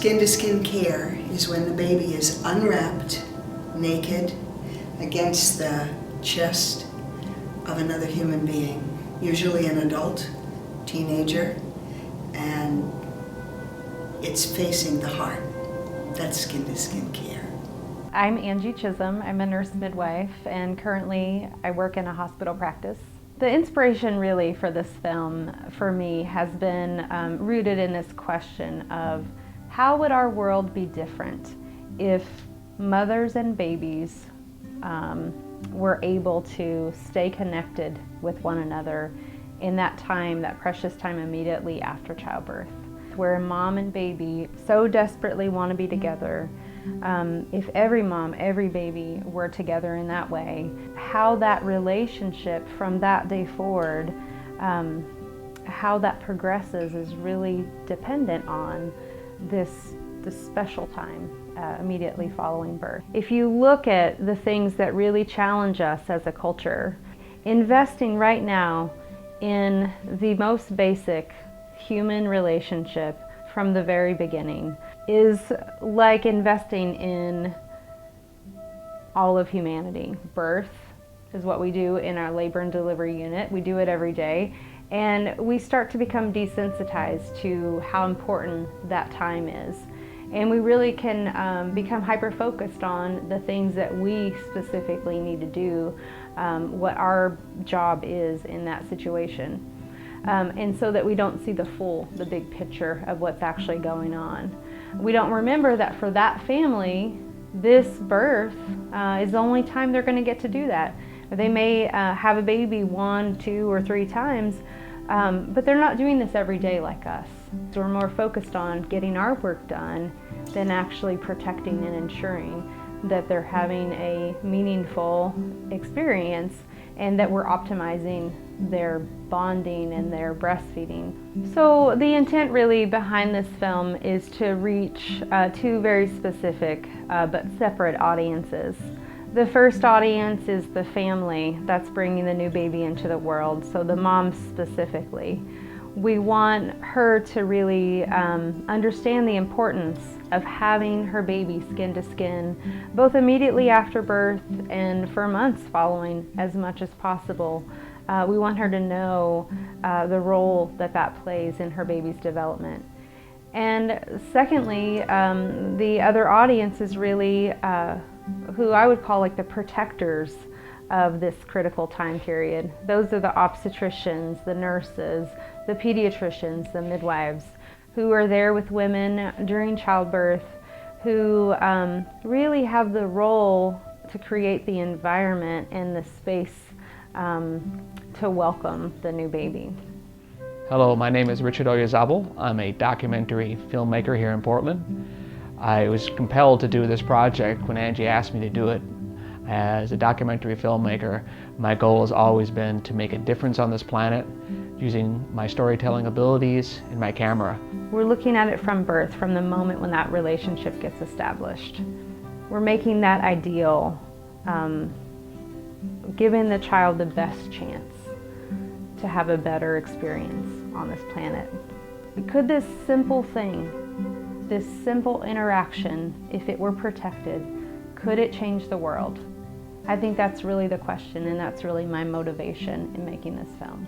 Skin-to-skin care is when the baby is unwrapped, naked, against the chest of another human being, usually an adult, teenager, and it's facing the heart. That's skin-to-skin care. I'm Angie Chisholm. I'm a nurse midwife, and currently I work in a hospital practice. The inspiration really for this film, for me, has been rooted in this question of how would our world be different if mothers and babies were able to stay connected with one another in that time, that precious time immediately after childbirth, where mom and baby so desperately want to be together. If every mom, every baby were together in that way, how that relationship from that day forward, how that progresses is really dependent on this special time immediately following birth. If you look at the things that really challenge us as a culture, investing right now in the most basic human relationship from the very beginning is like investing in all of humanity. Birth is what we do in our labor and delivery unit. We do it every day, and we start to become desensitized to how important that time is. And we really can become hyper-focused on the things that we specifically need to do, what our job is in that situation. And so that we don't see the big picture of what's actually going on. We don't remember that for that family, this birth is the only time they're going to get to do that. They may have a baby 1, 2, or 3 times, but they're not doing this every day like us. So we're more focused on getting our work done than actually protecting and ensuring that they're having a meaningful experience and that we're optimizing their bonding and their breastfeeding. So the intent really behind this film is to reach 2 very specific but separate audiences. The first audience is the family that's bringing the new baby into the world, so the mom specifically. We want her to really understand the importance of having her baby skin to skin, both immediately after birth and for months following as much as possible. We want her to know the role that plays in her baby's development. And secondly, the other audience is really who I would call like the protectors of this critical time period. Those are the obstetricians, the nurses, the pediatricians, the midwives, who are there with women during childbirth, who really have the role to create the environment and the space to welcome the new baby. Hello, my name is Richard Oyezabal. I'm a documentary filmmaker here in Portland. I was compelled to do this project when Angie asked me to do it. As a documentary filmmaker, my goal has always been to make a difference on this planet using my storytelling abilities and my camera. We're looking at it from birth, from the moment when that relationship gets established. We're making that ideal, giving the child the best chance to have a better experience on this planet. Could this simple thing, this simple interaction, if it were protected, could it change the world? I think that's really the question, and that's really my motivation in making this film.